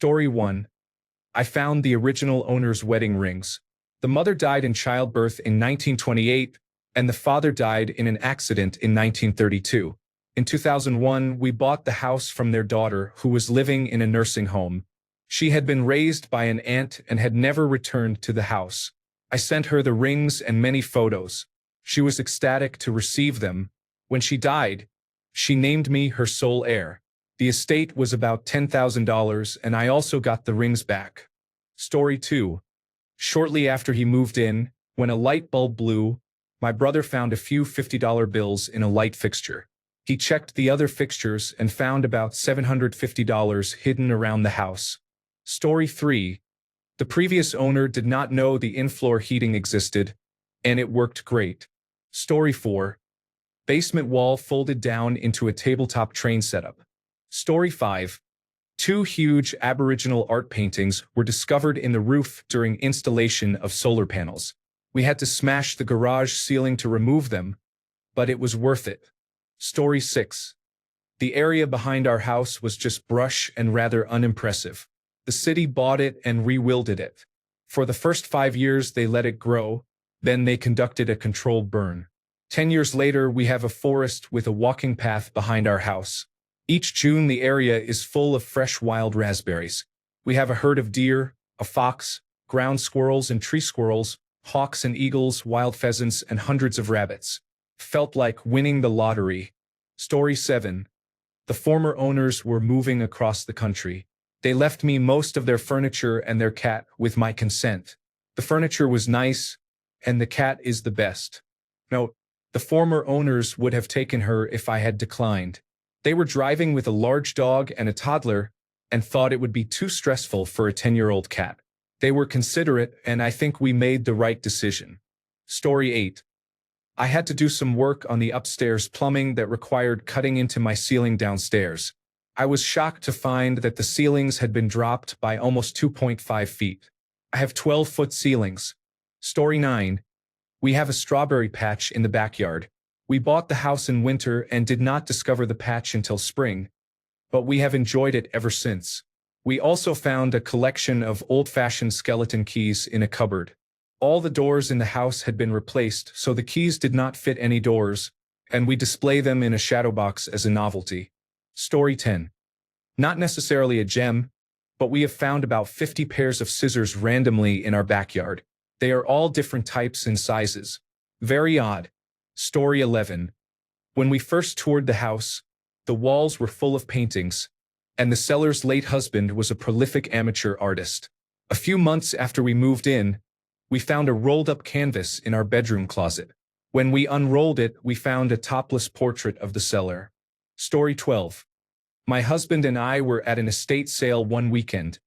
Story 1. I found the original owner's wedding rings. The mother died in childbirth in 1928, and the father died in an accident in 1932. In 2001, we bought the house from their daughter, who was living in a nursing home. She had been raised by an aunt and had never returned to the house. I sent her the rings and many photos. She was ecstatic to receive them. When she died, she named me her sole heir. The estate was about $10,000, and I also got the rings back. Story 2. Shortly after he moved in, when a light bulb blew, my brother found a few $50 bills in a light fixture. He checked the other fixtures and found about $750 hidden around the house. Story 3. The previous owner did not know the in-floor heating existed, and it worked great. Story 4. Basement wall folded down into a tabletop train setup. Story 5. Two huge Aboriginal art paintings were discovered in the roof during installation of solar panels. We had to smash the garage ceiling to remove them, but it was worth it. Story 6. The area behind our house was just brush and rather unimpressive. The city bought it and re-wilded it. For the first 5 years, they let it grow, then they conducted a controlled burn. 10 years later, we have a forest with a walking path behind our house. Each June, the area is full of fresh wild raspberries. We have a herd of deer, a fox, ground squirrels and tree squirrels, hawks and eagles, wild pheasants, and hundreds of rabbits. Felt like winning the lottery. Story 7. The former owners were moving across the country. They left me most of their furniture and their cat with my consent. The furniture was nice, and the cat is the best. Note, the former owners would have taken her if I had declined. They were driving with a large dog and a toddler and thought it would be too stressful for a 10-year-old cat. They were considerate, and I think we made the right decision. Story 8. I had to do some work on the upstairs plumbing that required cutting into my ceiling downstairs. I was shocked to find that the ceilings had been dropped by almost 2.5 feet. I have 12-foot ceilings. Story 9. We have a strawberry patch in the backyard. We bought the house in winter and did not discover the patch until spring, but we have enjoyed it ever since. We also found a collection of old-fashioned skeleton keys in a cupboard. All the doors in the house had been replaced, so the keys did not fit any doors, and we display them in a shadow box as a novelty. Story 10. Not necessarily a gem, but we have found about 50 pairs of scissors randomly in our backyard. They are all different types and sizes. Very odd. Story 11. When we first toured the house, the walls were full of paintings, and the seller's late husband was a prolific amateur artist. A few months after we moved in, we found a rolled-up canvas in our bedroom closet. When we unrolled it, we found a topless portrait of the seller. Story 12. My husband and I were at an estate sale one weekend.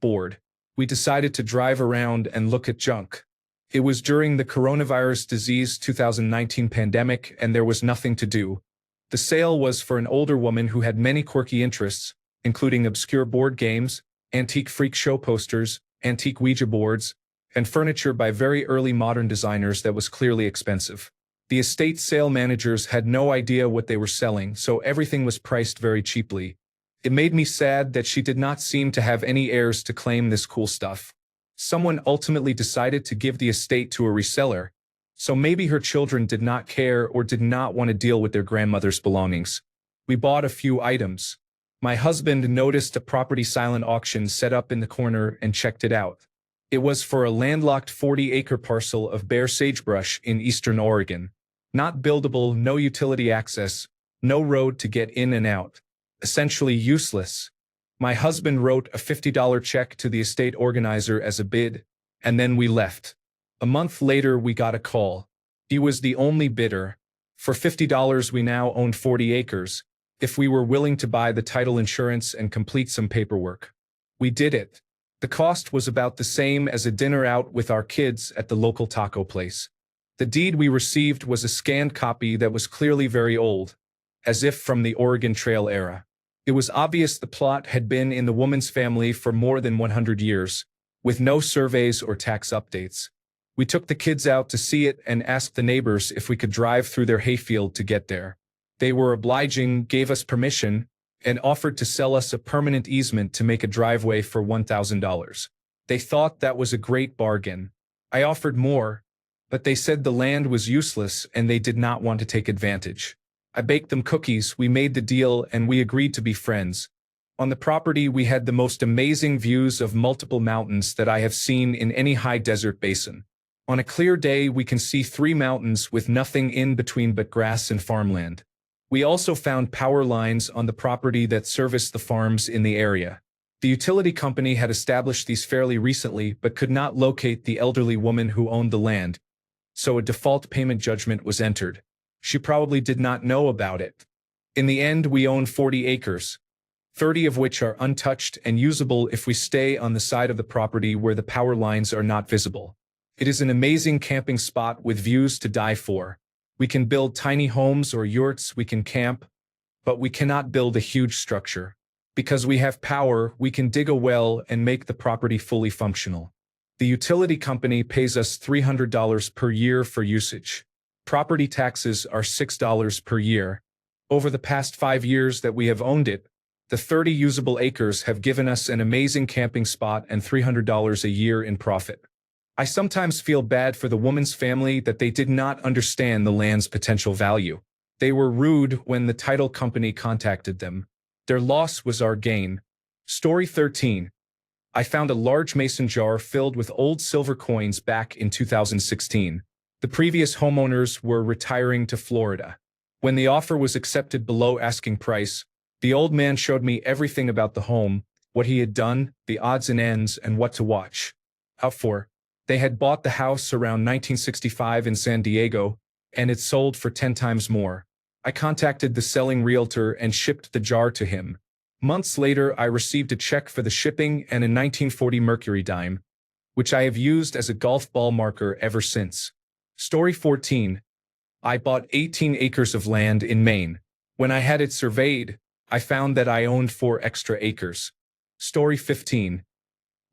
Bored, we decided to drive around and look at junk. It was during the coronavirus disease 2019 pandemic, and there was nothing to do. The sale was for an older woman who had many quirky interests, including obscure board games, antique freak show posters, antique Ouija boards, and furniture by very early modern designers that was clearly expensive. The estate sale managers had no idea what they were selling, so everything was priced very cheaply. It made me sad that she did not seem to have any heirs to claim this cool stuff. Someone ultimately decided to give the estate to a reseller, so maybe her children did not care or did not want to deal with their grandmother's belongings. We bought a few items. My husband noticed a property silent auction set up in the corner and checked it out. It was for a landlocked 40-acre parcel of bare sagebrush in eastern Oregon. Not buildable, no utility access, no road to get in and out. Essentially useless. My husband wrote a $50 check to the estate organizer as a bid, and then we left. A month later, we got a call. He was the only bidder. For $50, we now owned 40 acres, if we were willing to buy the title insurance and complete some paperwork. We did it. The cost was about the same as a dinner out with our kids at the local taco place. The deed we received was a scanned copy that was clearly very old, as if from the Oregon Trail era. It was obvious the plot had been in the woman's family for more than 100 years, with no surveys or tax updates. We took the kids out to see it and asked the neighbors if we could drive through their hayfield to get there. They were obliging, gave us permission, and offered to sell us a permanent easement to make a driveway for $1,000. They thought that was a great bargain. I offered more, but they said the land was useless and they did not want to take advantage. I baked them cookies, we made the deal, and we agreed to be friends. On the property, we had the most amazing views of multiple mountains that I have seen in any high desert basin. On a clear day, we can see 3 mountains with nothing in between but grass and farmland. We also found power lines on the property that serviced the farms in the area. The utility company had established these fairly recently but could not locate the elderly woman who owned the land, so a default payment judgment was entered. She probably did not know about it. In the end, we own 40 acres, 30 of which are untouched and usable if we stay on the side of the property where the power lines are not visible. It is an amazing camping spot with views to die for. We can build tiny homes or yurts, we can camp, but we cannot build a huge structure. Because we have power, we can dig a well and make the property fully functional. The utility company pays us $300 per year for usage. Property taxes are $6 per year. Over the past 5 years that we have owned it, the 30 usable acres have given us an amazing camping spot and $300 a year in profit. I sometimes feel bad for the woman's family that they did not understand the land's potential value. They were rude when the title company contacted them. Their loss was our gain. Story 13. I found a large mason jar filled with old silver coins back in 2016. The previous homeowners were retiring to Florida. When the offer was accepted below asking price, the old man showed me everything about the home, what he had done, the odds and ends, and what to watch out for. They had bought the house around 1965 in San Diego, and it sold for 10 times more. I contacted the selling realtor and shipped the jar to him. Months later, I received a check for the shipping and a 1940 Mercury dime, which I have used as a golf ball marker ever since. Story 14. I bought 18 acres of land in Maine. When I had it surveyed, I found that I owned 4 extra acres. Story 15.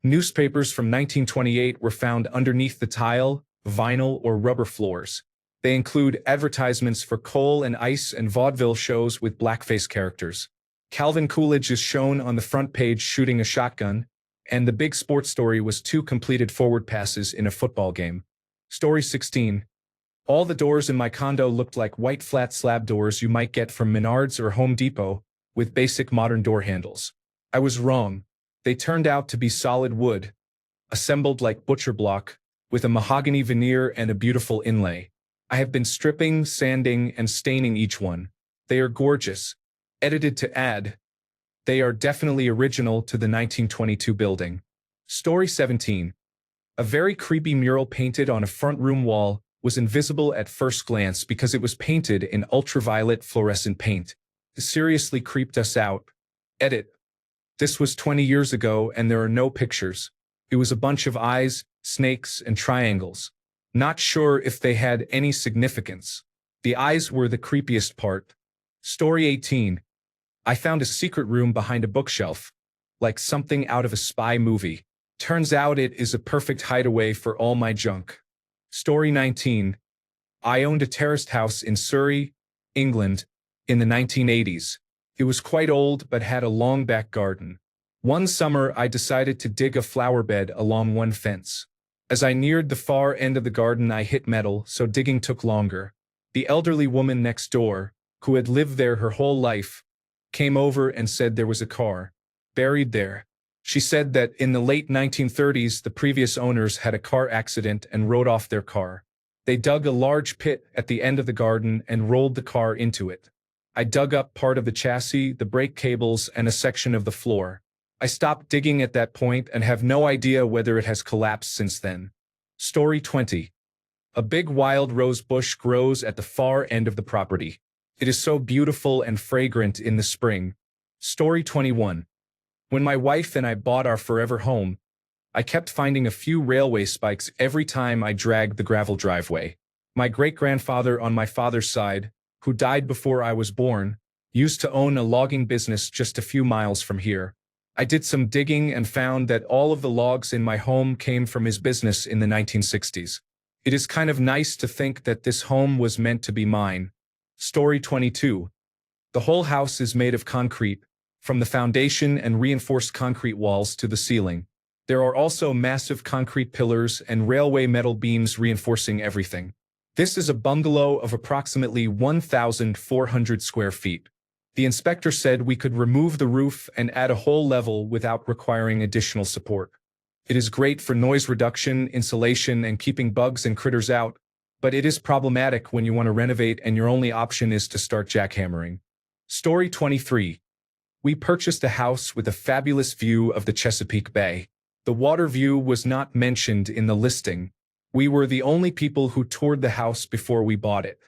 Newspapers from 1928 were found underneath the tile, vinyl, or rubber floors. They include advertisements for coal and ice and vaudeville shows with blackface characters. Calvin Coolidge is shown on the front page shooting a shotgun, and the big sports story was 2 completed forward passes in a football game. Story 16. All the doors in my condo looked like white flat slab doors you might get from Menards or Home Depot, with basic modern door handles. I was wrong. They turned out to be solid wood, assembled like butcher block, with a mahogany veneer and a beautiful inlay. I have been stripping, sanding, and staining each one. They are gorgeous. Edited to add. They are definitely original to the 1922 building. Story 17. A very creepy mural painted on a front room wall was invisible at first glance because it was painted in ultraviolet fluorescent paint. It seriously creeped us out. Edit. This was 20 years ago and there are no pictures. It was a bunch of eyes, snakes, and triangles. Not sure if they had any significance. The eyes were the creepiest part. Story 18. I found a secret room behind a bookshelf, like something out of a spy movie. Turns out it is a perfect hideaway for all my junk. Story 19. I owned a terraced house in Surrey, England, in the 1980s. It was quite old but had a long back garden. One summer I decided to dig a flower bed along one fence. As I neared the far end of the garden I hit metal, so digging took longer. The elderly woman next door, who had lived there her whole life, came over and said there was a car buried there. She said that in the late 1930s the previous owners had a car accident and rode off their car. They dug a large pit at the end of the garden and rolled the car into it. I dug up part of the chassis, the brake cables, and a section of the floor. I stopped digging at that point and have no idea whether it has collapsed since then. Story 20. A big wild rose bush grows at the far end of the property. It is so beautiful and fragrant in the spring. Story 21. When my wife and I bought our forever home, I kept finding a few railway spikes every time I dragged the gravel driveway. My great-grandfather on my father's side, who died before I was born, used to own a logging business just a few miles from here. I did some digging and found that all of the logs in my home came from his business in the 1960s. It is kind of nice to think that this home was meant to be mine. Story 22. The whole house is made of concrete, from the foundation and reinforced concrete walls to the ceiling. There are also massive concrete pillars and railway metal beams reinforcing everything. This is a bungalow of approximately 1,400 square feet. The inspector said we could remove the roof and add a whole level without requiring additional support. It is great for noise reduction, insulation, and keeping bugs and critters out, but it is problematic when you want to renovate and your only option is to start jackhammering. Story 23. We purchased a house with a fabulous view of the Chesapeake Bay. The water view was not mentioned in the listing. We were the only people who toured the house before we bought it.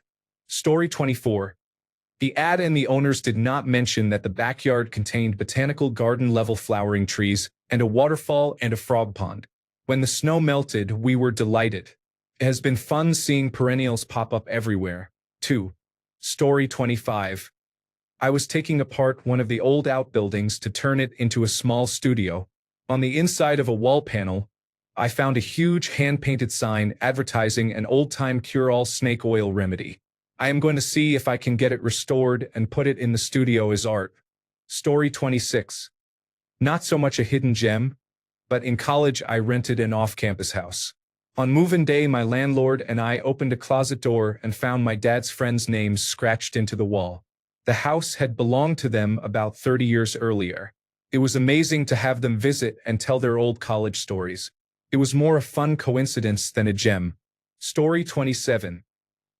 Story 24. The ad and the owners did not mention that the backyard contained botanical garden-level flowering trees and a waterfall and a frog pond. When the snow melted, we were delighted. It has been fun seeing perennials pop up everywhere. 2. Story 25. I was taking apart one of the old outbuildings to turn it into a small studio. On the inside of a wall panel, I found a huge hand-painted sign advertising an old-time cure-all snake oil remedy. I am going to see if I can get it restored and put it in the studio as art. Story 26. Not so much a hidden gem, but in college I rented an off-campus house. On move-in day, my landlord and I opened a closet door and found my dad's friend's names scratched into the wall. The house had belonged to them about 30 years earlier. It was amazing to have them visit and tell their old college stories. It was more a fun coincidence than a gem. Story 27.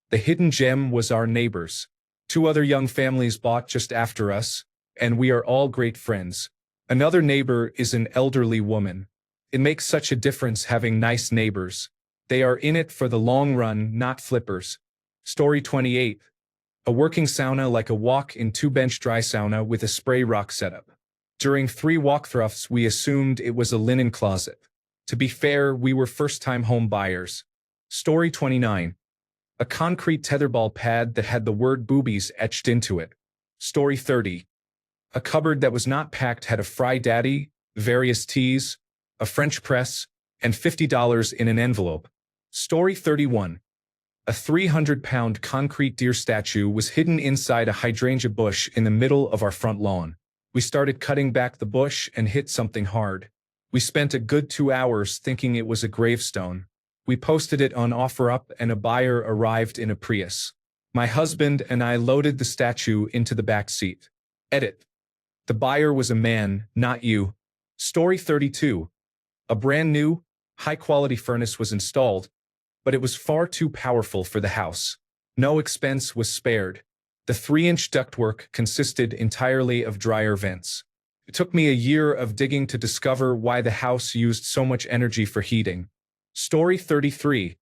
The hidden gem was our neighbors. 2 other young families bought just after us, and we are all great friends. Another neighbor is an elderly woman. It makes such a difference having nice neighbors. They are in it for the long run, not flippers. Story 28. A working sauna, like a walk-in 2-bench dry sauna with a spray rock setup. During 3 walkthroughs, we assumed it was a linen closet. To be fair, we were first-time home buyers. Story 29. A concrete tetherball pad that had the word boobies etched into it. Story 30. A cupboard that was not packed had a Fry Daddy, various teas, a French press, and $50 in an envelope. Story 31. A 300-pound concrete deer statue was hidden inside a hydrangea bush in the middle of our front lawn. We started cutting back the bush and hit something hard. We spent a good 2 hours thinking it was a gravestone. We posted it on OfferUp and a buyer arrived in a Prius. My husband and I loaded the statue into the back seat. Edit. The buyer was a man, not you. Story 32. A brand new, high-quality furnace was installed, but it was far too powerful for the house. No expense was spared. The 3-inch ductwork consisted entirely of dryer vents. It took me a year of digging to discover why the house used so much energy for heating. Story 33.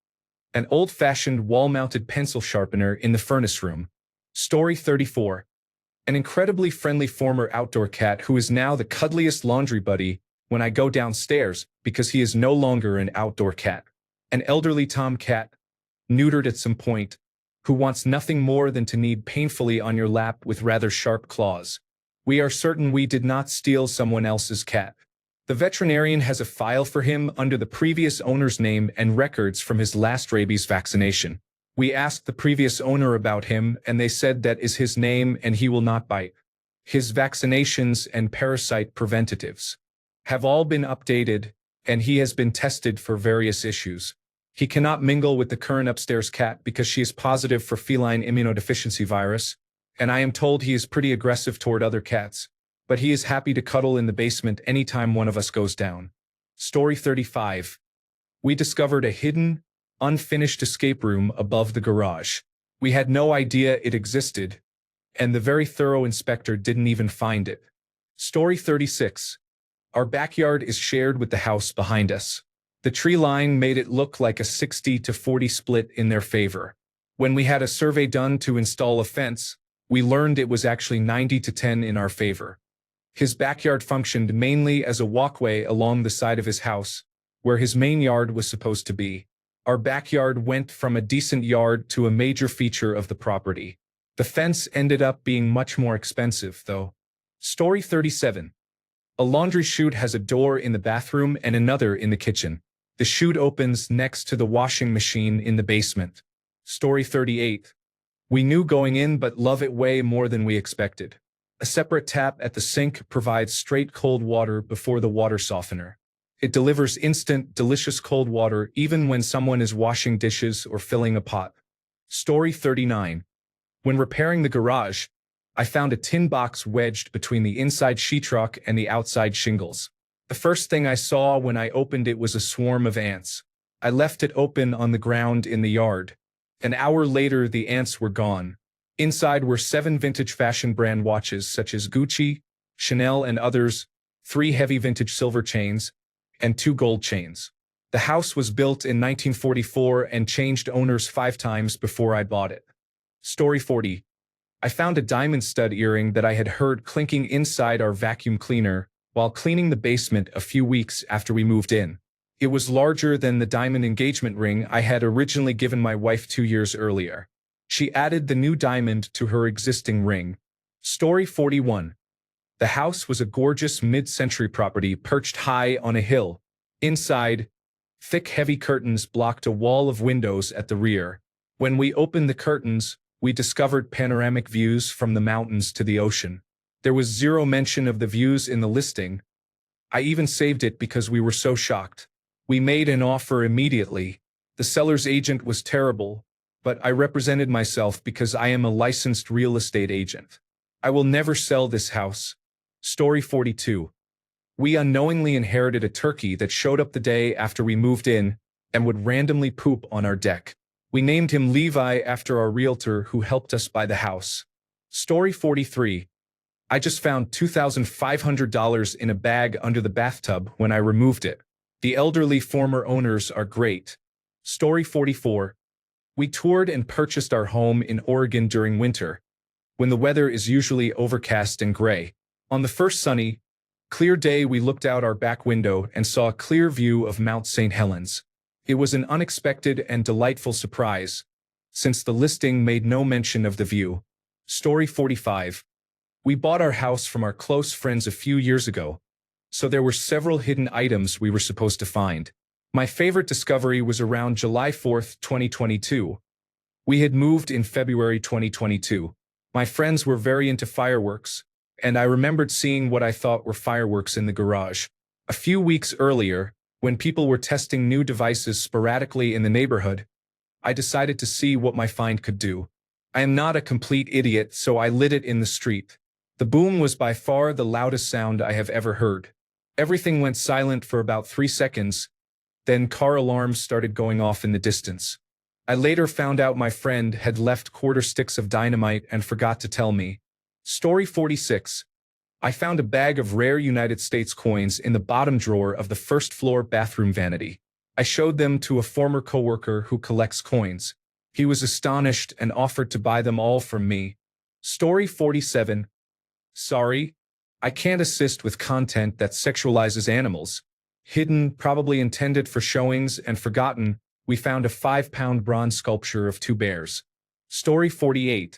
An old-fashioned wall-mounted pencil sharpener in the furnace room. Story 34. An incredibly friendly former outdoor cat who is now the cuddliest laundry buddy when I go downstairs because he is no longer an outdoor cat. An elderly tomcat, neutered at some point, who wants nothing more than to knead painfully on your lap with rather sharp claws. We are certain we did not steal someone else's cat. The veterinarian has a file for him under the previous owner's name and records from his last rabies vaccination. We asked the previous owner about him and they said that is his name and he will not bite. His vaccinations and parasite preventatives have all been updated and he has been tested for various issues. He cannot mingle with the current upstairs cat because she is positive for feline immunodeficiency virus, and I am told he is pretty aggressive toward other cats, but he is happy to cuddle in the basement anytime one of us goes down. Story 35. We discovered a hidden, unfinished escape room above the garage. We had no idea it existed, and the very thorough inspector didn't even find it. Story 36. Our backyard is shared with the house behind us. The tree line made it look like a 60-40 split in their favor. When we had a survey done to install a fence, we learned it was actually 90-10 in our favor. His backyard functioned mainly as a walkway along the side of his house, where his main yard was supposed to be. Our backyard went from a decent yard to a major feature of the property. The fence ended up being much more expensive, though. Story 37. A laundry chute has a door in the bathroom and another in the kitchen. The chute opens next to the washing machine in the basement. Story 38. We knew going in but love it way more than we expected. A separate tap at the sink provides straight cold water before the water softener. It delivers instant, delicious cold water even when someone is washing dishes or filling a pot. Story 39. When repairing the garage, I found a tin box wedged between the inside sheetrock and the outside shingles. The first thing I saw when I opened it was a swarm of ants. I left it open on the ground in the yard. An hour later, the ants were gone. Inside were 7 vintage fashion brand watches such as Gucci, Chanel, and others, 3 heavy vintage silver chains, and 2 gold chains. The house was built in 1944 and changed owners 5 times before I bought it. Story 40. I found a diamond stud earring that I had heard clinking inside our vacuum cleaner while cleaning the basement a few weeks after we moved in. It was larger than the diamond engagement ring I had originally given my wife 2 years earlier. She added the new diamond to her existing ring. Story 41. The house was a gorgeous mid-century property perched high on a hill. Inside, thick heavy curtains blocked a wall of windows at the rear. When we opened the curtains, we discovered panoramic views from the mountains to the ocean. There was zero mention of the views in the listing. I even saved it because we were so shocked. We made an offer immediately. The seller's agent was terrible, but I represented myself because I am a licensed real estate agent. I will never sell this house. Story 42. We unknowingly inherited a turkey that showed up the day after we moved in and would randomly poop on our deck. We named him Levi after our realtor who helped us buy the house. Story 43. I just found $2,500 in a bag under the bathtub when I removed it. The elderly former owners are great. Story 44. We toured and purchased our home in Oregon during winter, when the weather is usually overcast and gray. On the first sunny, clear day, we looked out our back window and saw a clear view of Mount St. Helens. It was an unexpected and delightful surprise, since the listing made no mention of the view. Story 45. We bought our house from our close friends a few years ago, so there were several hidden items we were supposed to find. My favorite discovery was around July 4, 2022. We had moved in February 2022. My friends were very into fireworks, and I remembered seeing what I thought were fireworks in the garage. A few weeks earlier, when people were testing new devices sporadically in the neighborhood, I decided to see what my find could do. I am not a complete idiot, so I lit it in the street. The boom was by far the loudest sound I have ever heard. Everything went silent for about 3 seconds, then car alarms started going off in the distance. I later found out my friend had left quarter sticks of dynamite and forgot to tell me. Story 46. I found a bag of rare United States coins in the bottom drawer of the first floor bathroom vanity. I showed them to a former coworker who collects coins. He was astonished and offered to buy them all from me. Story 47. Sorry, I can't assist with content that sexualizes animals. Hidden, probably intended for showings and forgotten, we found a 5-pound bronze sculpture of 2 bears. Story 48.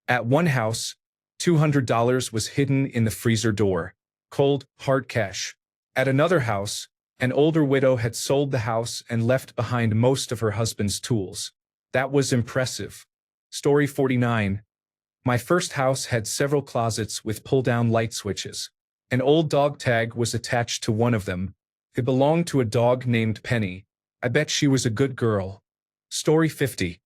At one house, $200 was hidden in the freezer door. Cold, hard cash. At another house, an older widow had sold the house and left behind most of her husband's tools. That was impressive. Story 49. My first house had several closets with pull-down light switches. An old dog tag was attached to one of them. It belonged to a dog named Penny. I bet she was a good girl. Story 50.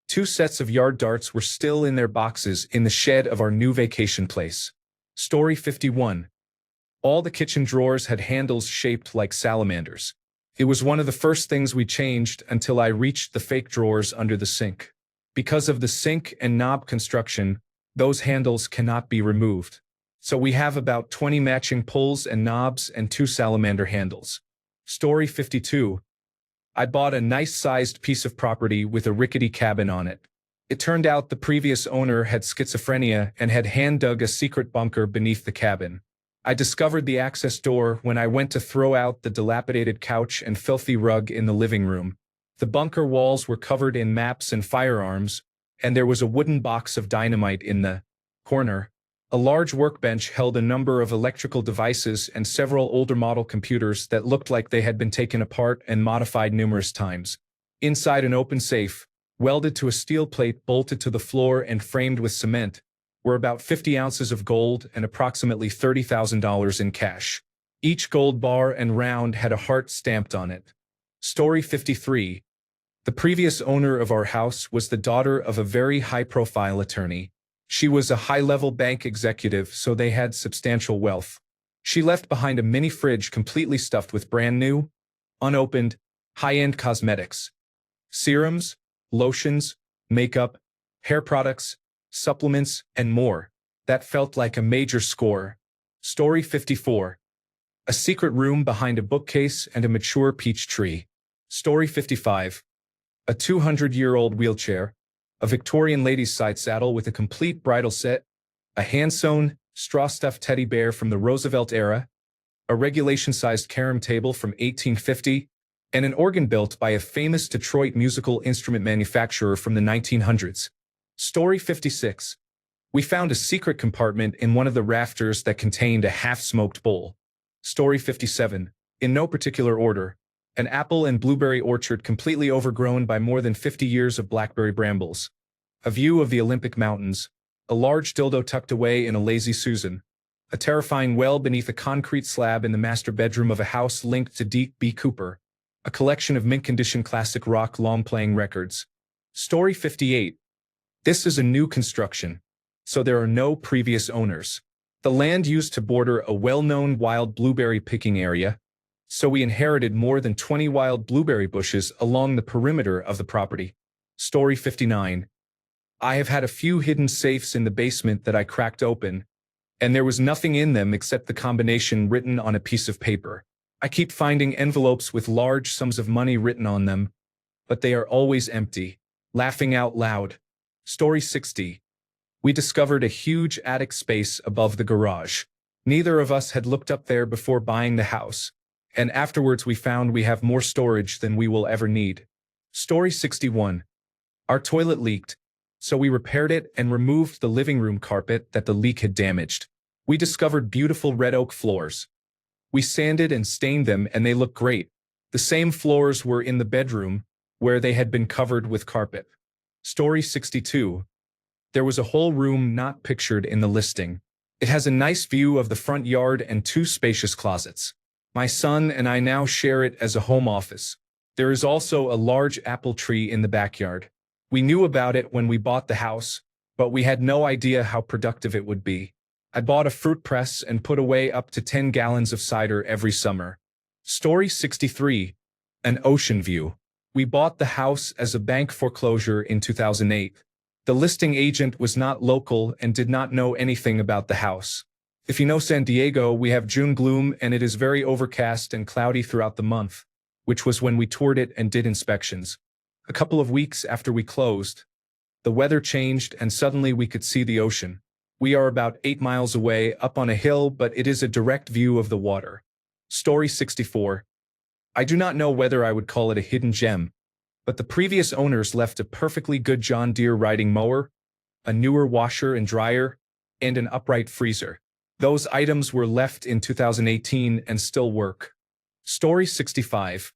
2 sets of yard darts were still in their boxes in the shed of our new vacation place. Story 51. All the kitchen drawers had handles shaped like salamanders. It was one of the first things we changed until I reached the fake drawers under the sink. Because of the sink and knob construction, those handles cannot be removed. So we have about 20 matching pulls and knobs and 2 salamander handles. Story 52. I bought a nice-sized piece of property with a rickety cabin on it. It turned out the previous owner had schizophrenia and had hand-dug a secret bunker beneath the cabin. I discovered the access door when I went to throw out the dilapidated couch and filthy rug in the living room. The bunker walls were covered in maps and firearms, and there was a wooden box of dynamite in the corner. A large workbench held a number of electrical devices and several older model computers that looked like they had been taken apart and modified numerous times. Inside an open safe, welded to a steel plate bolted to the floor and framed with cement, were about 50 ounces of gold and approximately $30,000 in cash. Each gold bar and round had a heart stamped on it. Story 53. The previous owner of our house was the daughter of a very high-profile attorney. She was a high-level bank executive, so they had substantial wealth. She left behind a mini fridge completely stuffed with brand new, unopened, high-end cosmetics. Serums, lotions, makeup, hair products, supplements, and more. That felt like a major score. Story 54. A secret room behind a bookcase and a mature peach tree. Story 55. A 200-year-old wheelchair, a Victorian lady's side saddle with a complete bridal set, a hand-sewn, straw-stuffed teddy bear from the Roosevelt era, a regulation-sized carom table from 1850, and an organ built by a famous Detroit musical instrument manufacturer from the 1900s. Story 56. We found a secret compartment in one of the rafters that contained a half-smoked bowl. Story 57. In no particular order, an apple and blueberry orchard completely overgrown by more than 50 years of blackberry brambles. A view of the Olympic Mountains. A large dildo tucked away in a Lazy Susan. A terrifying well beneath a concrete slab in the master bedroom of a house linked to D.B. Cooper. A collection of mint-condition classic rock long-playing records. Story 58. This is a new construction, so there are no previous owners. The land used to border a well-known wild blueberry picking area, so we inherited more than 20 wild blueberry bushes along the perimeter of the property. Story 59. I have had a few hidden safes in the basement that I cracked open, and there was nothing in them except the combination written on a piece of paper. I keep finding envelopes with large sums of money written on them, but they are always empty. Laughing out loud. Story 60. We discovered a huge attic space above the garage. Neither of us had looked up there before buying the house, and afterwards we found we have more storage than we will ever need. Story 61. Our toilet leaked, so we repaired it and removed the living room carpet that the leak had damaged. We discovered beautiful red oak floors. We sanded and stained them and they look great. The same floors were in the bedroom, where they had been covered with carpet. Story 62. There was a whole room not pictured in the listing. It has a nice view of the front yard and 2 spacious closets. My son and I now share it as a home office. There is also a large apple tree in the backyard. We knew about it when we bought the house, but we had no idea how productive it would be. I bought a fruit press and put away up to 10 gallons of cider every summer. Story 63. An ocean view. We bought the house as a bank foreclosure in 2008. The listing agent was not local and did not know anything about the house. If you know San Diego, we have June gloom and it is very overcast and cloudy throughout the month, which was when we toured it and did inspections. A couple of weeks after we closed, the weather changed and suddenly we could see the ocean. We are about 8 miles away up on a hill, but it is a direct view of the water. Story 64. I do not know whether I would call it a hidden gem, but the previous owners left a perfectly good John Deere riding mower, a newer washer and dryer, and an upright freezer. Those items were left in 2018 and still work. Story 65.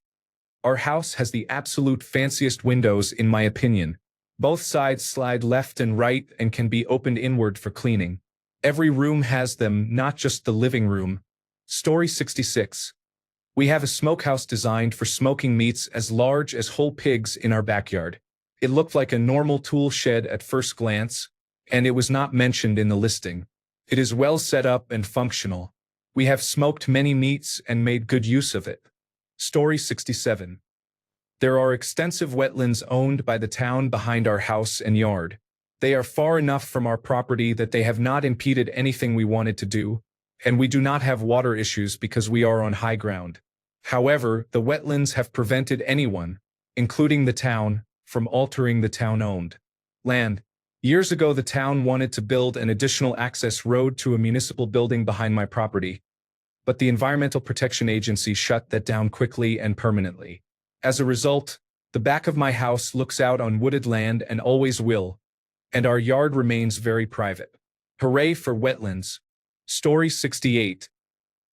Our house has the absolute fanciest windows in my opinion. Both sides slide left and right and can be opened inward for cleaning. Every room has them, not just the living room. Story 66. We have a smokehouse designed for smoking meats as large as whole pigs in our backyard. It looked like a normal tool shed at first glance, and it was not mentioned in the listing. It is well set up and functional. We have smoked many meats and made good use of it. Story 67. There are extensive wetlands owned by the town behind our house and yard. They are far enough from our property that they have not impeded anything we wanted to do, and we do not have water issues because we are on high ground. However, the wetlands have prevented anyone, including the town, from altering the town-owned land. Years ago, the town wanted to build an additional access road to a municipal building behind my property, but the Environmental Protection Agency shut that down quickly and permanently. As a result, the back of my house looks out on wooded land and always will, and our yard remains very private. Hooray for wetlands. Story 68.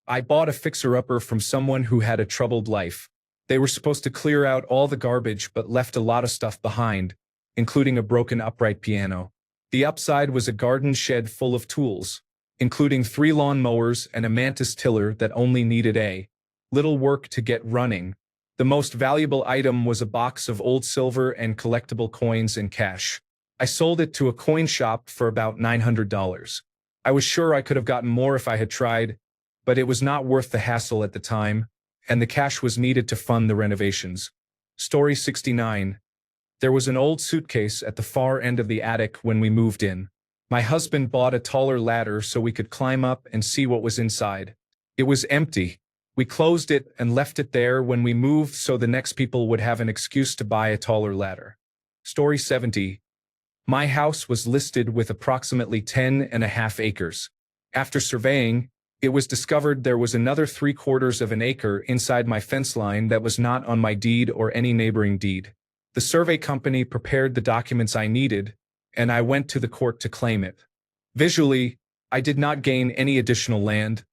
I bought a fixer-upper from someone who had a troubled life. They were supposed to clear out all the garbage but left a lot of stuff behind, including a broken upright piano. The upside was a garden shed full of tools, including 3 lawn mowers and a mantis tiller that only needed a little work to get running. The most valuable item was a box of old silver and collectible coins and cash. I sold it to a coin shop for about $900. I was sure I could have gotten more if I had tried, but it was not worth the hassle at the time, and the cash was needed to fund the renovations. Story 69. There was an old suitcase at the far end of the attic when we moved in. My husband bought a taller ladder so we could climb up and see what was inside. It was empty. We closed it and left it there when we moved so the next people would have an excuse to buy a taller ladder. Story 70. My house was listed with approximately 10.5 acres. After surveying, it was discovered there was another 3/4 of an acre inside my fence line that was not on my deed or any neighboring deed. The survey company prepared the documents I needed, and I went to the court to claim it. Visually, I did not gain any additional land,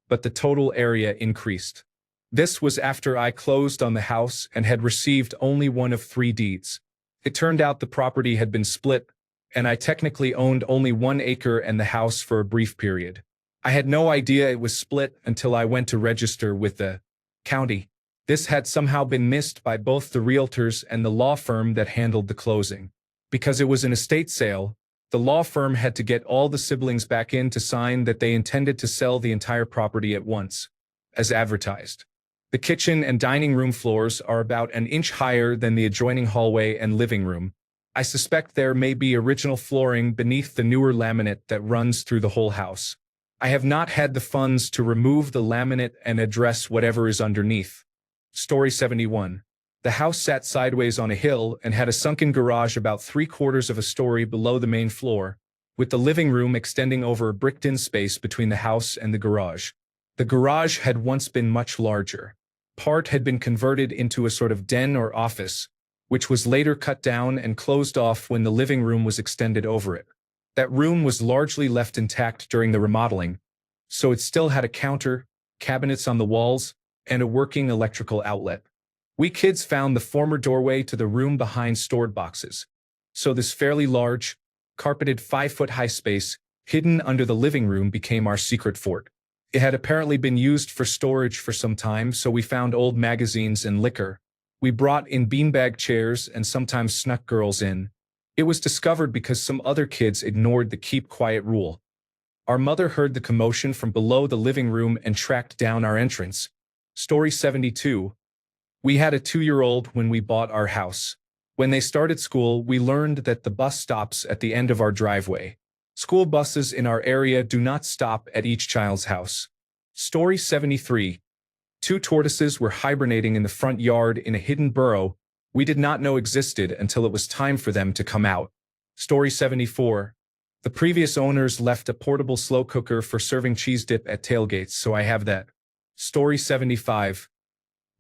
but the total area increased. This was after I closed on the house and had received only one of 3 deeds. It turned out the property had been split, and I technically owned only 1 acre and the house for a brief period. I had no idea it was split until I went to register with the county. This had somehow been missed by both the realtors and the law firm that handled the closing. Because it was an estate sale, the law firm had to get all the siblings back in to sign that they intended to sell the entire property at once, as advertised. The kitchen and dining room floors are about an inch higher than the adjoining hallway and living room. I suspect there may be original flooring beneath the newer laminate that runs through the whole house. I have not had the funds to remove the laminate and address whatever is underneath. Story 71. The house sat sideways on a hill and had a sunken garage about 3/4 of a story below the main floor, with the living room extending over a bricked-in space between the house and the garage. The garage had once been much larger. Part had been converted into a sort of den or office, which was later cut down and closed off when the living room was extended over it. That room was largely left intact during the remodeling, so it still had a counter, cabinets on the walls, and a working electrical outlet. We kids found the former doorway to the room behind stored boxes, so this fairly large, carpeted 5-foot-high space hidden under the living room became our secret fort. It had apparently been used for storage for some time, so we found old magazines and liquor. We brought in beanbag chairs and sometimes snuck girls in. It was discovered because some other kids ignored the keep quiet rule. Our mother heard the commotion from below the living room and tracked down our entrance. Story 72. We had a 2-year-old when we bought our house. When they started school, we learned that the bus stops at the end of our driveway. School buses in our area do not stop at each child's house. Story 73. 2 tortoises were hibernating in the front yard in a hidden burrow we did not know existed until it was time for them to come out. Story 74. The previous owners left a portable slow cooker for serving cheese dip at tailgates, so I have that. Story 75.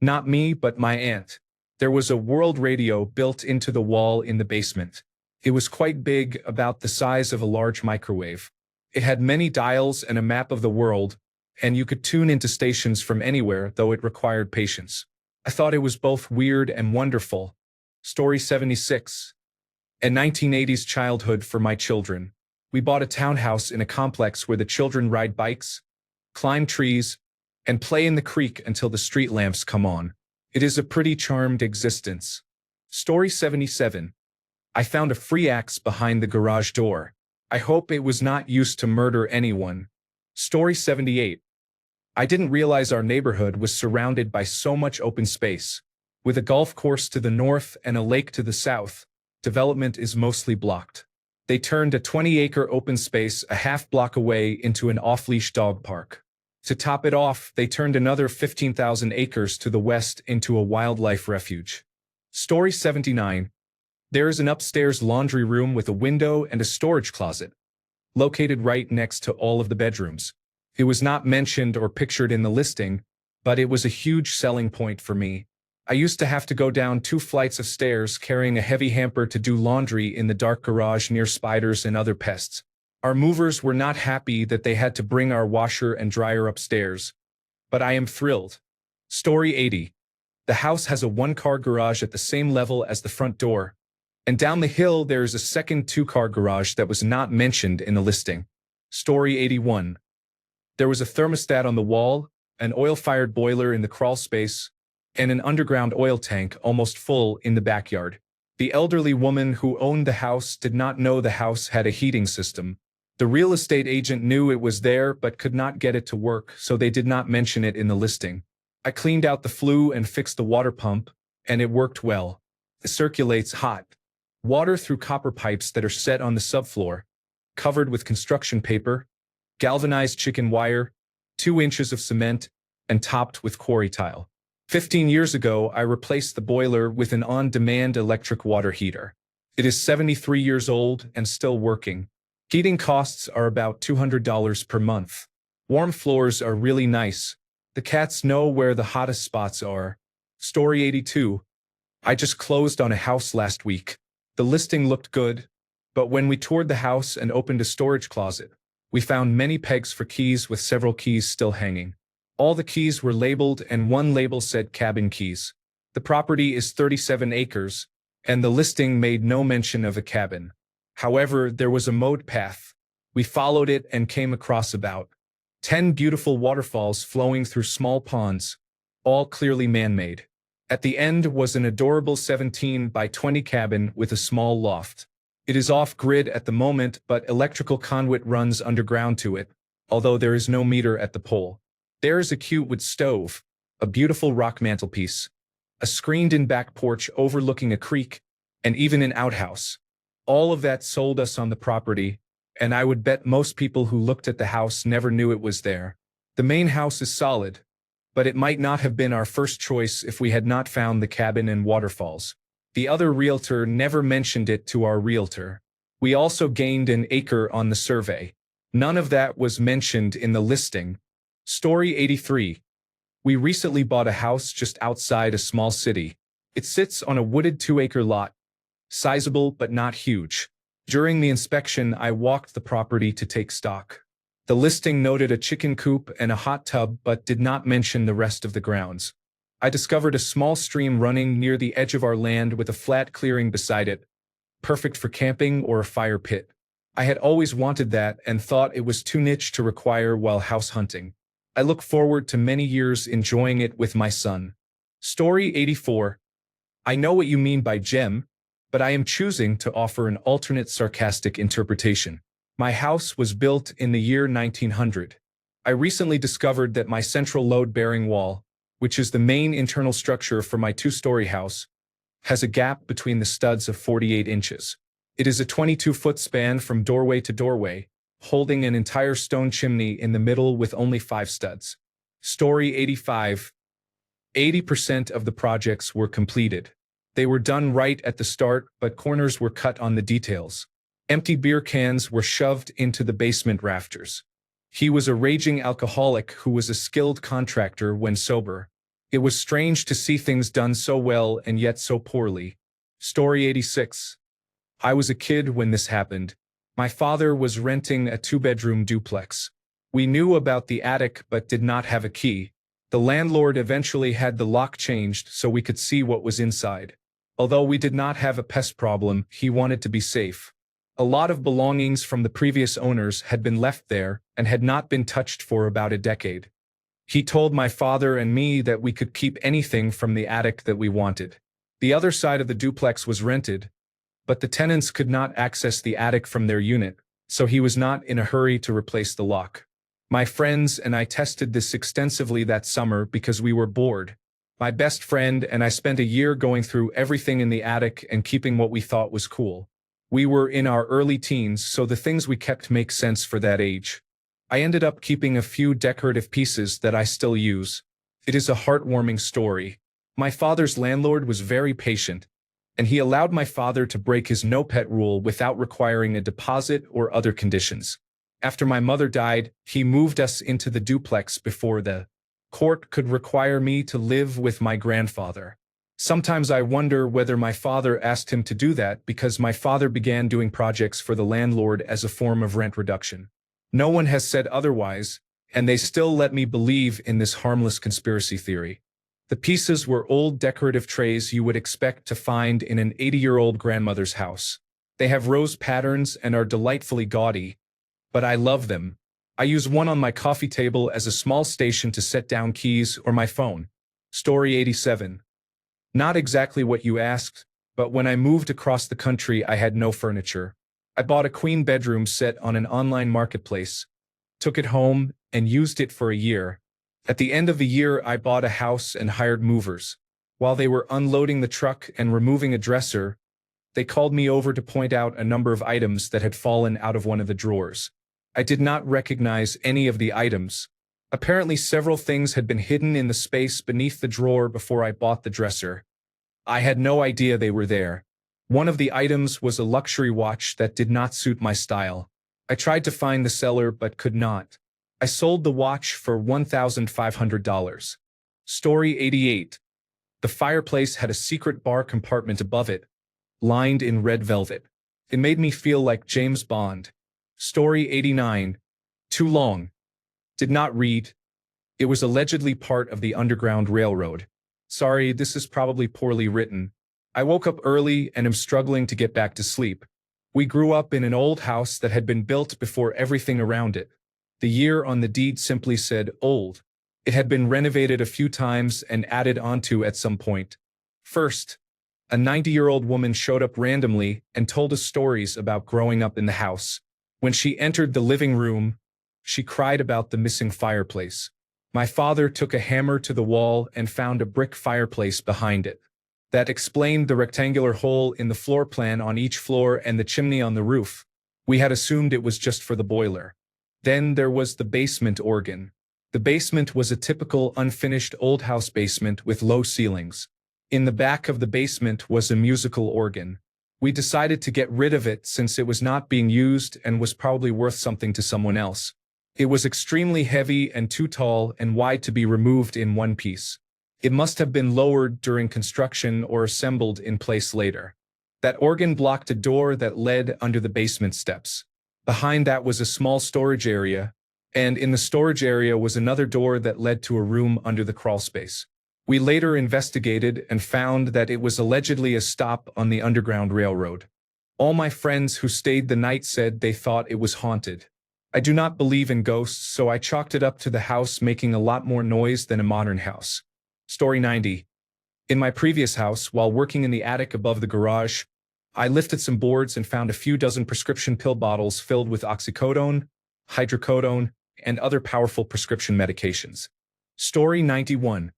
Not me, but my aunt. There was a world radio built into the wall in the basement. It was quite big, about the size of a large microwave. It had many dials and a map of the world, and you could tune into stations from anywhere, though it required patience. I thought it was both weird and wonderful. Story 76. A 1980s childhood for my children. We bought a townhouse in a complex where the children ride bikes, climb trees, and play in the creek until the street lamps come on. It is a pretty charmed existence. Story 77. I found a free axe behind the garage door. I hope it was not used to murder anyone. Story 78. I didn't realize our neighborhood was surrounded by so much open space. With a golf course to the north and a lake to the south, development is mostly blocked. They turned a 20-acre open space a half block away into an off-leash dog park. To top it off, they turned another 15,000 acres to the west into a wildlife refuge. Story 79. There is an upstairs laundry room with a window and a storage closet, located right next to all of the bedrooms. It was not mentioned or pictured in the listing, but it was a huge selling point for me. I used to have to go down 2 flights of stairs carrying a heavy hamper to do laundry in the dark garage near spiders and other pests. Our movers were not happy that they had to bring our washer and dryer upstairs, but I am thrilled. Story 80. The house has a 1-car garage at the same level as the front door. And down the hill, there is a second two-car garage that was not mentioned in the listing. Story 81. There was a thermostat on the wall, an oil-fired boiler in the crawl space, and an underground oil tank almost full in the backyard. The elderly woman who owned the house did not know the house had a heating system. The real estate agent knew it was there but could not get it to work, so they did not mention it in the listing. I cleaned out the flue and fixed the water pump, and it worked well. It circulates hot water through copper pipes that are set on the subfloor, covered with construction paper, galvanized chicken wire, 2 inches of cement, and topped with quarry tile. 15 years ago, I replaced the boiler with an on-demand electric water heater. It is 73 years old and still working. Heating costs are about $200 per month. Warm floors are really nice. The cats know where the hottest spots are. Story 82. I just closed on a house last week. The listing looked good, but when we toured the house and opened a storage closet, we found many pegs for keys with several keys still hanging. All the keys were labeled and one label said cabin keys. The property is 37 acres, and the listing made no mention of a cabin. However, there was a mowed path. We followed it and came across about 10 beautiful waterfalls flowing through small ponds, all clearly man-made. At the end was an adorable 17 by 20 cabin with a small loft. It is off-grid at the moment, but electrical conduit runs underground to it, although there is no meter at the pole. There is a cute wood stove, a beautiful rock mantelpiece, a screened-in back porch overlooking a creek, and even an outhouse. All of that sold us on the property, and I would bet most people who looked at the house never knew it was there. The main house is solid, but it might not have been our first choice if we had not found the cabin and waterfalls. The other realtor never mentioned it to our realtor. We also gained an acre on the survey. None of that was mentioned in the listing. Story 83. We recently bought a house just outside a small city. It sits on a wooded 2-acre lot. Sizable but not huge. During the inspection, I walked the property to take stock. The listing noted a chicken coop and a hot tub but did not mention the rest of the grounds. I discovered a small stream running near the edge of our land with a flat clearing beside it, perfect for camping or a fire pit. I had always wanted that and thought it was too niche to require while house hunting. I look forward to many years enjoying it with my son. Story 84. I know what you mean by gem, but I am choosing to offer an alternate sarcastic interpretation. My house was built in the year 1900. I recently discovered that my central load-bearing wall, which is the main internal structure for my 2-story house, has a gap between the studs of 48 inches. It is a 22-foot span from doorway to doorway, holding an entire stone chimney in the middle with only 5 studs. Story 85. 80% of the projects were completed. They were done right at the start, but corners were cut on the details. Empty beer cans were shoved into the basement rafters. He was a raging alcoholic who was a skilled contractor when sober. It was strange to see things done so well and yet so poorly. Story 86. I was a kid when this happened. My father was renting a 2-bedroom duplex. We knew about the attic but did not have a key. The landlord eventually had the lock changed so we could see what was inside. Although we did not have a pest problem, he wanted to be safe. A lot of belongings from the previous owners had been left there and had not been touched for about a decade. He told my father and me that we could keep anything from the attic that we wanted. The other side of the duplex was rented, but the tenants could not access the attic from their unit, so he was not in a hurry to replace the lock. My friends and I tested this extensively that summer because we were bored. My best friend and I spent a year going through everything in the attic and keeping what we thought was cool. We were in our early teens, so the things we kept make sense for that age. I ended up keeping a few decorative pieces that I still use. It is a heartwarming story. My father's landlord was very patient, and he allowed my father to break his no-pet rule without requiring a deposit or other conditions. After my mother died, he moved us into the duplex before the court could require me to live with my grandfather. Sometimes I wonder whether my father asked him to do that because my father began doing projects for the landlord as a form of rent reduction. No one has said otherwise, and they still let me believe in this harmless conspiracy theory. The pieces were old decorative trays you would expect to find in an 80-year-old grandmother's house. They have rose patterns and are delightfully gaudy, but I love them. I use one on my coffee table as a small station to set down keys or my phone. Story 87. Not exactly what you asked, but when I moved across the country, I had no furniture. I bought a queen bedroom set on an online marketplace, took it home, and used it for a year. At the end of the year, I bought a house and hired movers. While they were unloading the truck and removing a dresser, they called me over to point out a number of items that had fallen out of one of the drawers. I did not recognize any of the items. Apparently, several things had been hidden in the space beneath the drawer before I bought the dresser. I had no idea they were there. One of the items was a luxury watch that did not suit my style. I tried to find the seller but could not. I sold the watch for $1,500. Story 88. The fireplace had a secret bar compartment above it, lined in red velvet. It made me feel like James Bond. Story 89. Too long. Did not read. It was allegedly part of the Underground Railroad. Sorry, this is probably poorly written. I woke up early and am struggling to get back to sleep. We grew up in an old house that had been built before everything around it. The year on the deed simply said old. It had been renovated a few times and added onto at some point. First, a 90-year-old woman showed up randomly and told us stories about growing up in the house. When she entered the living room, she cried about the missing fireplace. My father took a hammer to the wall and found a brick fireplace behind it. That explained the rectangular hole in the floor plan on each floor and the chimney on the roof. We had assumed it was just for the boiler. Then there was the basement organ. The basement was a typical unfinished old house basement with low ceilings. In the back of the basement was a musical organ. We decided to get rid of it since it was not being used and was probably worth something to someone else. It was extremely heavy and too tall and wide to be removed in one piece. It must have been lowered during construction or assembled in place later. That organ blocked a door that led under the basement steps. Behind that was a small storage area, and in the storage area was another door that led to a room under the crawlspace. We later investigated and found that it was allegedly a stop on the Underground Railroad. All my friends who stayed the night said they thought it was haunted. I do not believe in ghosts, so I chalked it up to the house making a lot more noise than a modern house. Story 90. In my previous house, while working in the attic above the garage, I lifted some boards and found a few dozen prescription pill bottles filled with oxycodone, hydrocodone, and other powerful prescription medications. Story 91.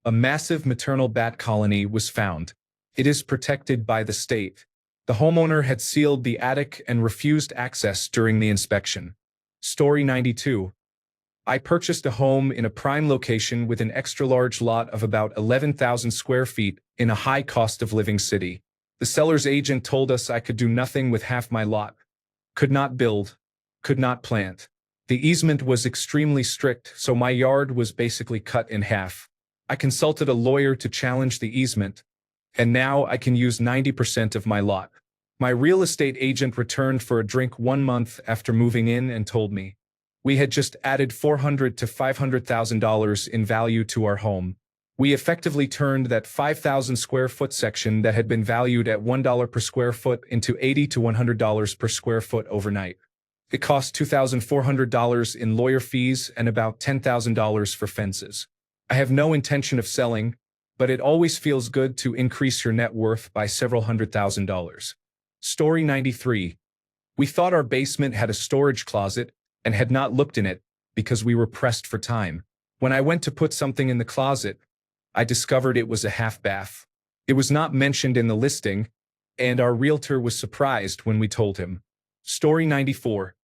A massive maternal bat colony was found. It is protected by the state. The homeowner had sealed the attic and refused access during the inspection. Story 92. I purchased a home in a prime location with an extra-large lot of about 11,000 square feet in a high cost-of-living city. The seller's agent told us I could do nothing with half my lot. Could not build. Could not plant. The easement was extremely strict, so my yard was basically cut in half. I consulted a lawyer to challenge the easement, and now I can use 90% of my lot. My real estate agent returned for a drink 1 month after moving in and told me we had just added $400,000 to $500,000 in value to our home. We effectively turned that 5,000 square foot section that had been valued at $1 per square foot into $80 to $100 per square foot overnight. It cost $2,400 in lawyer fees and about $10,000 for fences. I have no intention of selling, but it always feels good to increase your net worth by several $100,000. Story 93. We thought our basement had a storage closet and had not looked in it because we were pressed for time. When I went to put something in the closet, I discovered it was a half bath. It was not mentioned in the listing, and our realtor was surprised when we told him. Story 94.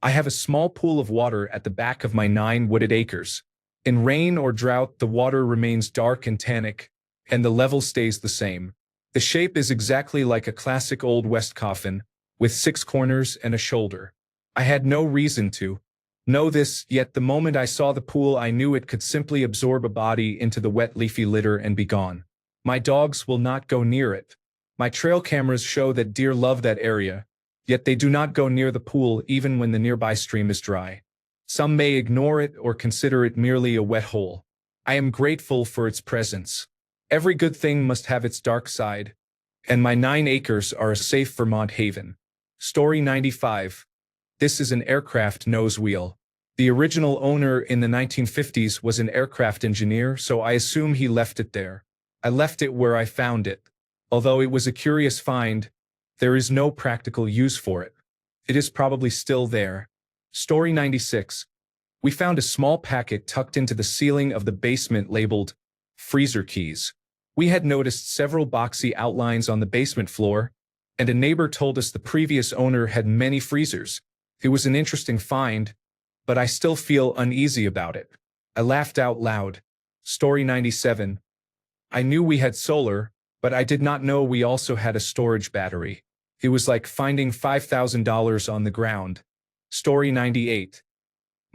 I have a small pool of water at the back of my 9 wooded acres. In rain or drought, the water remains dark and tannic, and the level stays the same. The shape is exactly like a classic Old West coffin, with 6 corners and a shoulder. I had no reason to know this, yet the moment I saw the pool I knew it could simply absorb a body into the wet leafy litter and be gone. My dogs will not go near it. My trail cameras show that deer love that area, yet they do not go near the pool even when the nearby stream is dry. Some may ignore it or consider it merely a wet hole. I am grateful for its presence. Every good thing must have its dark side, and my 9 acres are a safe Vermont haven. Story 95. This is an aircraft nose wheel. The original owner in the 1950s was an aircraft engineer, so I assume he left it there. I left it where I found it. Although it was a curious find, there is no practical use for it. It is probably still there. Story 96. We found a small packet tucked into the ceiling of the basement labeled freezer keys. We had noticed several boxy outlines on the basement floor, and a neighbor told us the previous owner had many freezers. It was an interesting find, but I still feel uneasy about it. I laughed out loud. Story 97. I knew we had solar, but I did not know we also had a storage battery. It was like finding $5,000 on the ground. Story 98.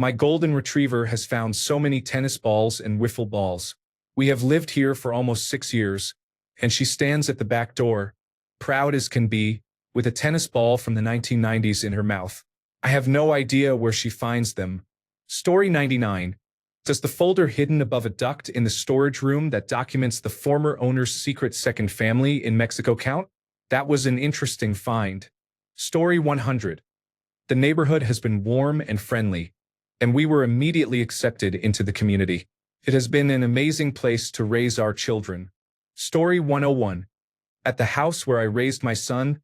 My golden retriever has found so many tennis balls and wiffle balls. We have lived here for almost 6 years, and she stands at the back door, proud as can be, with a tennis ball from the 1990s in her mouth. I have no idea where she finds them. Story 99. Does the folder hidden above a duct in the storage room that documents the former owner's secret second family in Mexico count? That was an interesting find. Story 100. The neighborhood has been warm and friendly, and we were immediately accepted into the community. It has been an amazing place to raise our children. Story 101. At the house where I raised my son,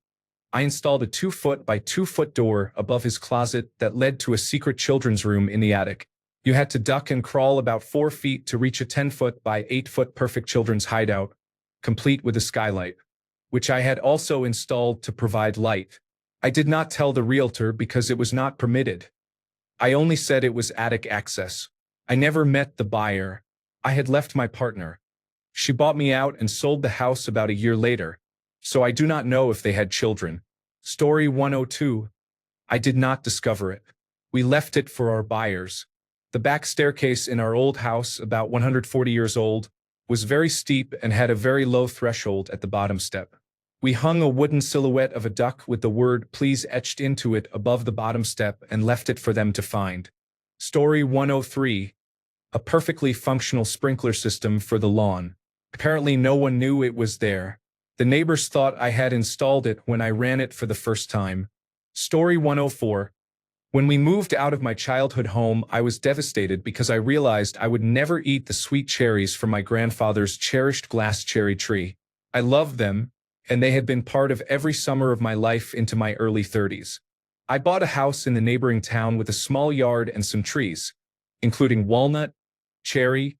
I installed a 2-foot by 2-foot door above his closet that led to a secret children's room in the attic. You had to duck and crawl about 4 feet to reach a 10-foot by 8-foot perfect children's hideout, complete with a skylight, which I had also installed to provide light. I did not tell the realtor because it was not permitted. I only said it was attic access. I never met the buyer. I had left my partner. She bought me out and sold the house about a year later, so I do not know if they had children. Story 102. I did not discover it. We left it for our buyers. The back staircase in our old house, about 140 years old, was very steep and had a very low threshold at the bottom step. We hung a wooden silhouette of a duck with the word "please" etched into it above the bottom step and left it for them to find. Story 103. A perfectly functional sprinkler system for the lawn. Apparently no one knew it was there. The neighbors thought I had installed it when I ran it for the first time. Story 104. When we moved out of my childhood home, I was devastated because I realized I would never eat the sweet cherries from my grandfather's cherished glass cherry tree. I loved them, and they had been part of every summer of my life into my early 30s. I bought a house in the neighboring town with a small yard and some trees, including walnut, cherry,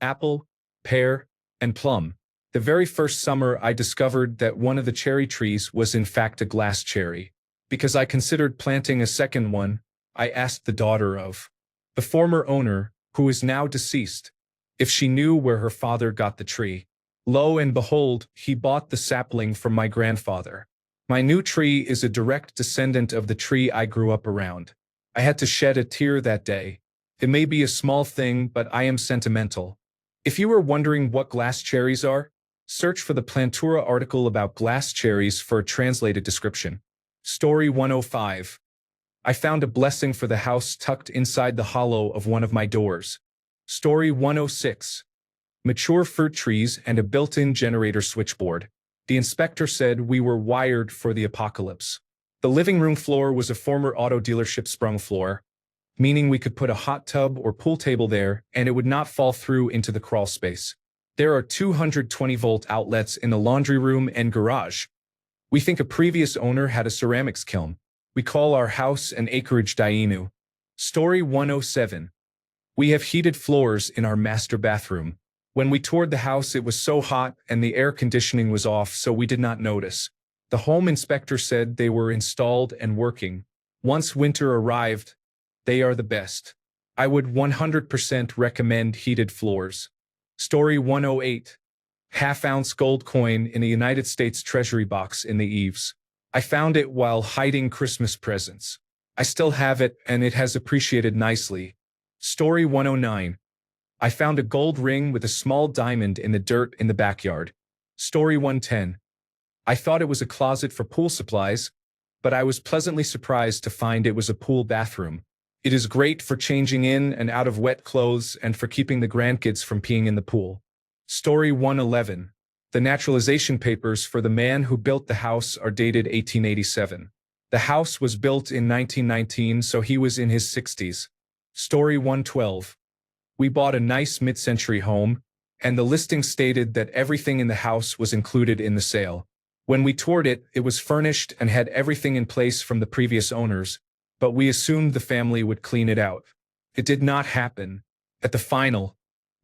apple, pear, and plum. The very first summer I discovered that one of the cherry trees was in fact a glass cherry. Because I considered planting a second one, I asked the daughter of the former owner, who is now deceased, if she knew where her father got the tree. Lo and behold, he bought the sapling from my grandfather. My new tree is a direct descendant of the tree I grew up around. I had to shed a tear that day. It may be a small thing, but I am sentimental. If you are wondering what glass cherries are, search for the Plantura article about glass cherries for a translated description. Story 105. I found a blessing for the house tucked inside the hollow of one of my doors. Story 106. Mature fruit trees and a built-in generator switchboard. The inspector said we were wired for the apocalypse. The living room floor was a former auto dealership sprung floor, meaning we could put a hot tub or pool table there and it would not fall through into the crawl space. There are 220-volt outlets in the laundry room and garage. We think a previous owner had a ceramics kiln. We call our house an acreage Dainu. Story 107. We have heated floors in our master bathroom. When we toured the house, it was so hot and the air conditioning was off, so we did not notice. The home inspector said they were installed and working. Once winter arrived, they are the best. I would 100% recommend heated floors. Story 108. Half-ounce gold coin in a United States Treasury box in the eaves. I found it while hiding Christmas presents. I still have it, and it has appreciated nicely. Story 109. I found a gold ring with a small diamond in the dirt in the backyard. Story 110. I thought it was a closet for pool supplies, but I was pleasantly surprised to find it was a pool bathroom. It is great for changing in and out of wet clothes and for keeping the grandkids from peeing in the pool. Story 111. The naturalization papers for the man who built the house are dated 1887. The house was built in 1919, so he was in his 60s. Story 112. We bought a nice mid-century home, and the listing stated that everything in the house was included in the sale. When we toured it, it was furnished and had everything in place from the previous owners, but we assumed the family would clean it out. It did not happen. At the final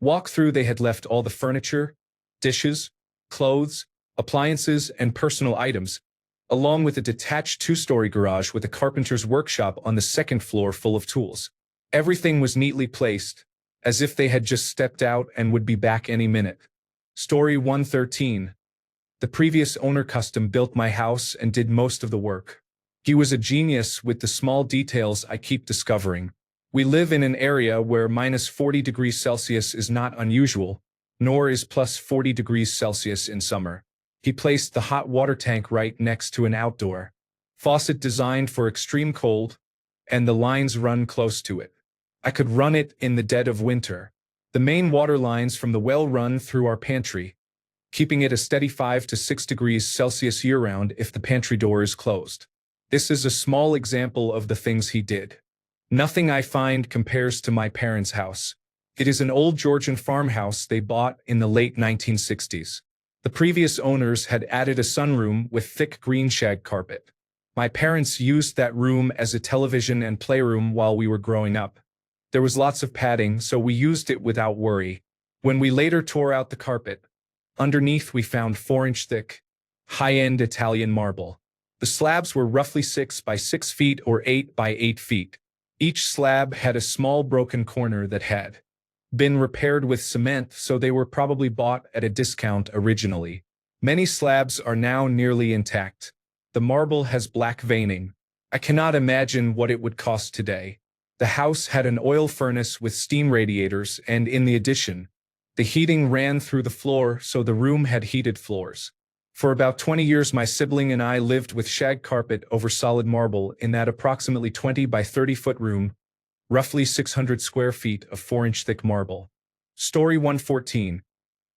walkthrough, they had left all the furniture, dishes, clothes, appliances, and personal items, along with a detached two-story garage with a carpenter's workshop on the second floor full of tools. Everything was neatly placed, as if they had just stepped out and would be back any minute. Story 113. The previous owner custom built my house and did most of the work. He was a genius with the small details I keep discovering. We live in an area where minus 40 degrees Celsius is not unusual, nor is plus 40 degrees Celsius in summer. He placed the hot water tank right next to an outdoor faucet designed for extreme cold, and the lines run close to it. I could run it in the dead of winter. The main water lines from the well run through our pantry, keeping it a steady 5 to 6 degrees Celsius year-round if the pantry door is closed. This is a small example of the things he did. Nothing I find compares to my parents' house. It is an old Georgian farmhouse they bought in the late 1960s. The previous owners had added a sunroom with thick green shag carpet. My parents used that room as a television and playroom while we were growing up. There was lots of padding, so we used it without worry. When we later tore out the carpet, underneath we found 4-inch thick, high-end Italian marble. The slabs were roughly 6 by 6 feet or 8 by 8 feet. Each slab had a small broken corner that had been repaired with cement, so they were probably bought at a discount originally. Many slabs are now nearly intact. The marble has black veining. I cannot imagine what it would cost today. The house had an oil furnace with steam radiators, and in the addition, the heating ran through the floor, so the room had heated floors. For about 20 years, my sibling and I lived with shag carpet over solid marble in that approximately 20 by 30-foot room, roughly 600 square feet of 4-inch thick marble. Story 114.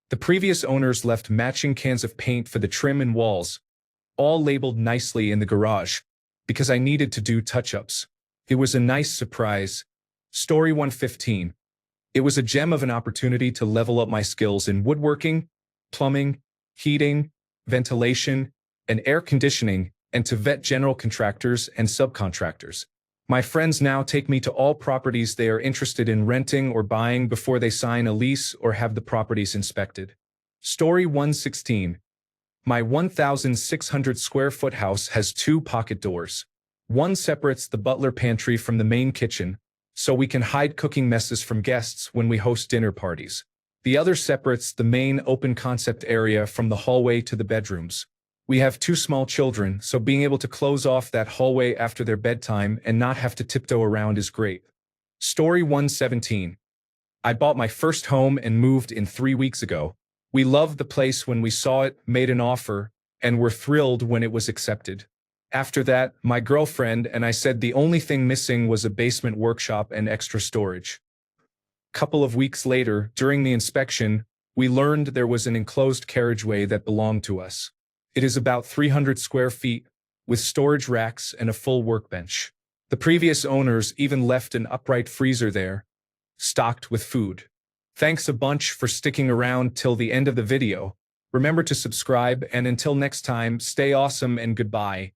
The previous owners left matching cans of paint for the trim and walls, all labeled nicely in the garage, because I needed to do touch-ups. It was a nice surprise. Story 115. It was a gem of an opportunity to level up my skills in woodworking, plumbing, heating, ventilation, and air conditioning, and to vet general contractors and subcontractors. My friends now take me to all properties they are interested in renting or buying before they sign a lease or have the properties inspected. Story 116. My 1,600 square foot house has 2 pocket doors. One separates the butler pantry from the main kitchen, so we can hide cooking messes from guests when we host dinner parties. The other separates the main open concept area from the hallway to the bedrooms. We have 2 small children, so being able to close off that hallway after their bedtime and not have to tiptoe around is great. Story 117. I bought my first home and moved in 3 weeks ago. We loved the place when we saw it, made an offer, and were thrilled when it was accepted. After that, my girlfriend and I said the only thing missing was a basement workshop and extra storage. Couple of weeks later, during the inspection, we learned there was an enclosed carriageway that belonged to us. It is about 300 square feet, with storage racks and a full workbench. The previous owners even left an upright freezer there, stocked with food. Thanks a bunch for sticking around till the end of the video. Remember to subscribe, and until next time, stay awesome and goodbye.